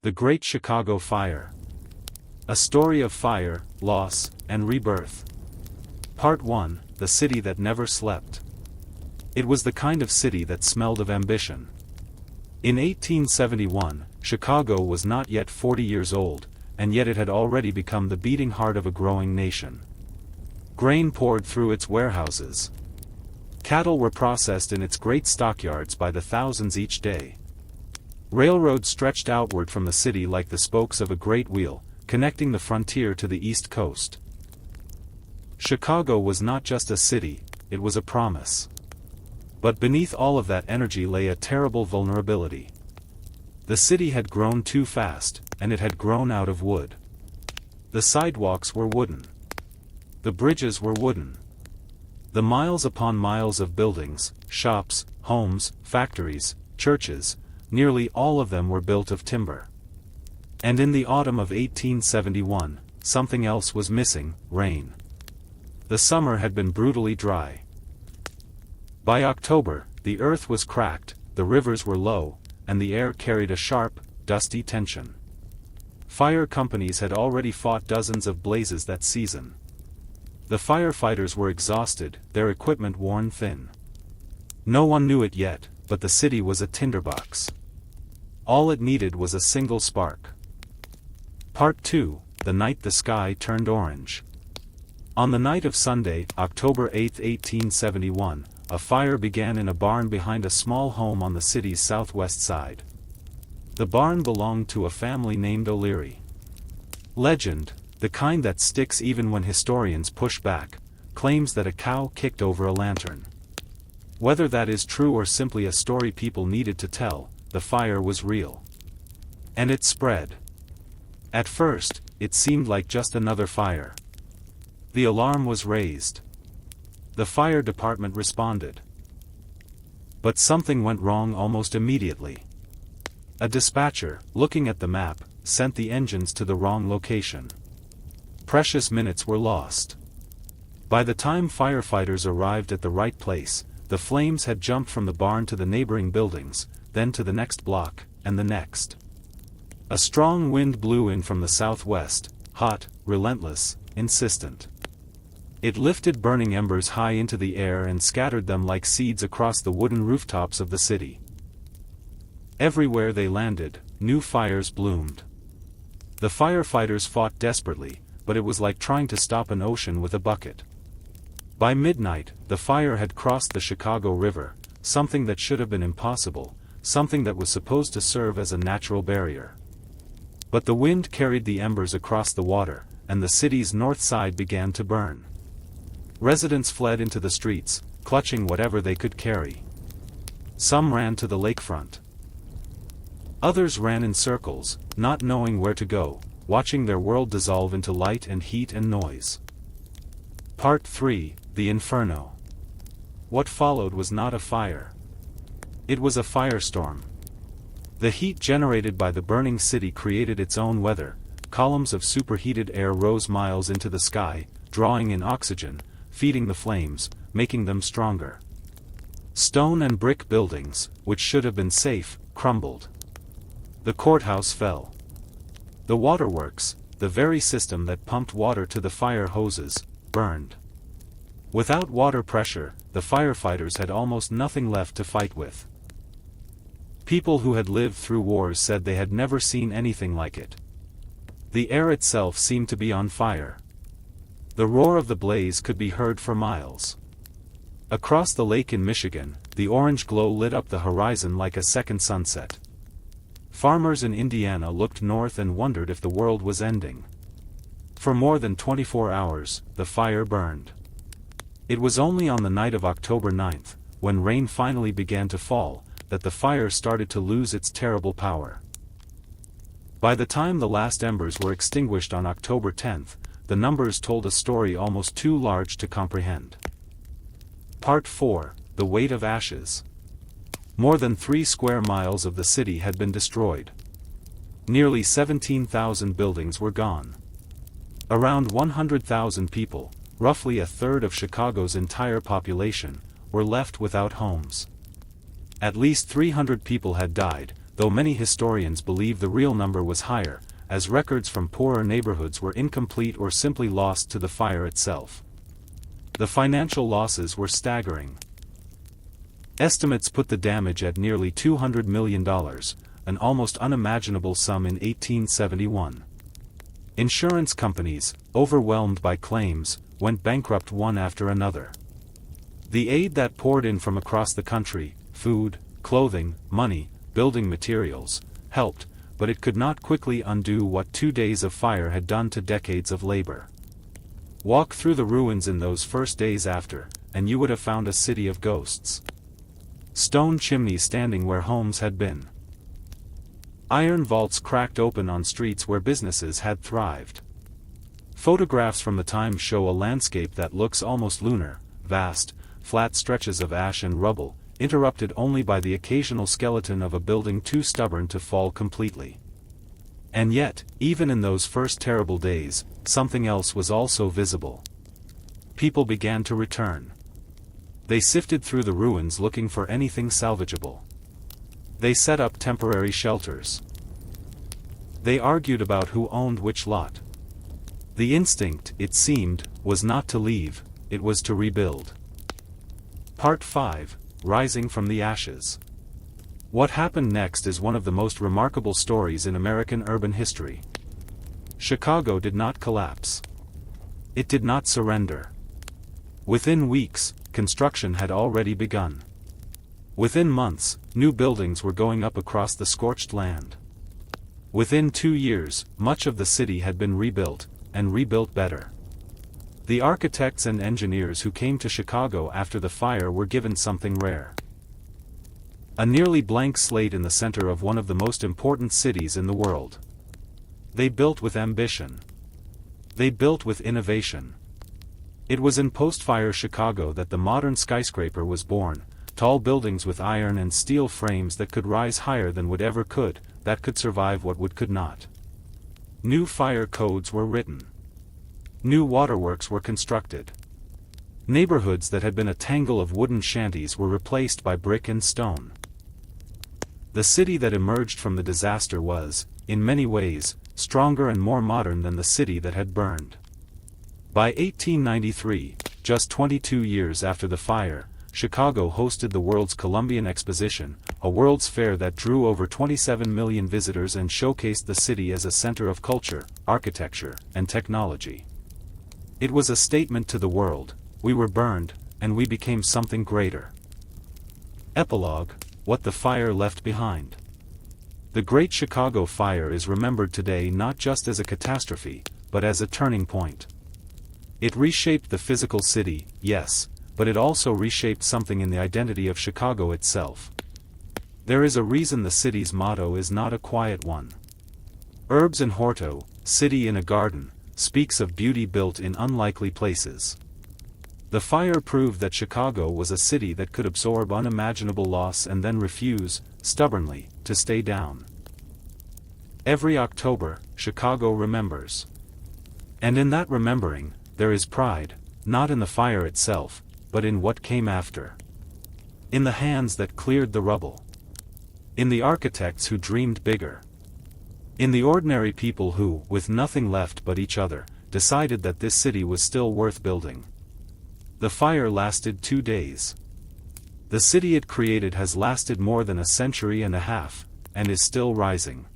The Great Chicago Fire. A story of fire, loss, and rebirth. Part 1, The City That Never Slept. It was the kind of city that smelled of ambition. In 1871, Chicago was not yet 40 years old, and yet it had already become the beating heart of a growing nation. Grain poured through its warehouses. Cattle were processed in its great stockyards by the thousands each day. Railroads stretched outward from the city like the spokes of a great wheel, connecting the frontier to the East Coast. Chicago was not just a city, it was a promise. But beneath all of that energy lay a terrible vulnerability. The city had grown too fast, and it had grown out of wood. The sidewalks were wooden. The bridges were wooden. The miles upon miles of buildings, shops, homes, factories, churches, nearly all of them were built of timber. And in the autumn of 1871, something else was missing: rain. The summer had been brutally dry. By October, the earth was cracked, the rivers were low, and the air carried a sharp, dusty tension. Fire companies had already fought dozens of blazes that season. The firefighters were exhausted, their equipment worn thin. No one knew it yet, but the city was a tinderbox. All it needed was a single spark. Part 2, The Night the Sky Turned Orange. On the night of Sunday, October 8, 1871, a fire began in a barn behind a small home on the city's southwest side. The barn belonged to a family named O'Leary. Legend, the kind that sticks even when historians push back, claims that a cow kicked over a lantern. Whether that is true or simply a story people needed to tell, the fire was real. And it spread. At first, it seemed like just another fire. The alarm was raised. The fire department responded. But something went wrong almost immediately. A dispatcher, looking at the map, sent the engines to the wrong location. Precious minutes were lost. By the time firefighters arrived at the right place, the flames had jumped from the barn to the neighboring buildings, then to the next block, and the next. A strong wind blew in from the southwest, hot, relentless, insistent. It lifted burning embers high into the air and scattered them like seeds across the wooden rooftops of the city. Everywhere they landed, new fires bloomed. The firefighters fought desperately, but it was like trying to stop an ocean with a bucket. By midnight, the fire had crossed the Chicago River, something that should have been impossible, something that was supposed to serve as a natural barrier. But the wind carried the embers across the water, and the city's north side began to burn. Residents fled into the streets, clutching whatever they could carry. Some ran to the lakefront. Others ran in circles, not knowing where to go, watching their world dissolve into light and heat and noise. Part 3, The Inferno. What followed was not a fire. It was a firestorm. The heat generated by the burning city created its own weather. Columns of superheated air rose miles into the sky, drawing in oxygen, feeding the flames, making them stronger. Stone and brick buildings, which should have been safe, crumbled. The courthouse fell. The waterworks, the very system that pumped water to the fire hoses, burned. Without water pressure, the firefighters had almost nothing left to fight with. People who had lived through wars said they had never seen anything like it. The air itself seemed to be on fire. The roar of the blaze could be heard for miles. Across the lake in Michigan, the orange glow lit up the horizon like a second sunset. Farmers in Indiana looked north and wondered if the world was ending. For more than 24 hours, the fire burned. It was only on the night of October 9th, when rain finally began to fall, that the fire started to lose its terrible power. By the time the last embers were extinguished on October 10th, the numbers told a story almost too large to comprehend. Part 4, The Weight of Ashes. More than 3 square miles of the city had been destroyed. Nearly 17,000 buildings were gone. Around 100,000 people, roughly a third of Chicago's entire population, were left without homes. At least 300 people had died, though many historians believe the real number was higher, as records from poorer neighborhoods were incomplete or simply lost to the fire itself. The financial losses were staggering. Estimates put the damage at nearly $200 million, an almost unimaginable sum in 1871. Insurance companies, overwhelmed by claims, went bankrupt one after another. The aid that poured in from across the country, food, clothing, money, building materials, helped, but it could not quickly undo what 2 days of fire had done to decades of labor. Walk through the ruins in those first days after, and you would have found a city of ghosts. Stone chimneys standing where homes had been. Iron vaults cracked open on streets where businesses had thrived. Photographs from the time show a landscape that looks almost lunar, vast, flat stretches of ash and rubble, interrupted only by the occasional skeleton of a building too stubborn to fall completely. And yet, even in those first terrible days, something else was also visible. People began to return. They sifted through the ruins looking for anything salvageable. They set up temporary shelters. They argued about who owned which lot. The instinct, it seemed, was not to leave, it was to rebuild. Part 5, Rising from the Ashes. What happened next is one of the most remarkable stories in American urban history. Chicago did not collapse. It did not surrender. Within weeks, construction had already begun. Within months, new buildings were going up across the scorched land. Within 2 years, much of the city had been rebuilt, and rebuilt better. The architects and engineers who came to Chicago after the fire were given something rare. A nearly blank slate in the center of one of the most important cities in the world. They built with ambition. They built with innovation. It was in post-fire Chicago that the modern skyscraper was born, tall buildings with iron and steel frames that could rise higher than wood ever could, that could survive what wood could not. New fire codes were written. New waterworks were constructed. Neighborhoods that had been a tangle of wooden shanties were replaced by brick and stone. The city that emerged from the disaster was, in many ways, stronger and more modern than the city that had burned. By 1893, just 22 years after the fire, Chicago hosted the World's Columbian Exposition, a world's fair that drew over 27 million visitors and showcased the city as a center of culture, architecture, and technology. It was a statement to the world: we were burned, and we became something greater. Epilogue: What the fire left behind. The Great Chicago Fire is remembered today not just as a catastrophe, but as a turning point. It reshaped the physical city, yes, but it also reshaped something in the identity of Chicago itself. There is a reason the city's motto is not a quiet one. Urbs in Horto, City in a Garden, speaks of beauty built in unlikely places. The fire proved that Chicago was a city that could absorb unimaginable loss and then refuse, stubbornly, to stay down. Every October, Chicago remembers. And in that remembering, there is pride, not in the fire itself, but in what came after. In the hands that cleared the rubble. In the architects who dreamed bigger. In the ordinary people who, with nothing left but each other, decided that this city was still worth building. The fire lasted 2 days. The city it created has lasted more than a century and a half, and is still rising.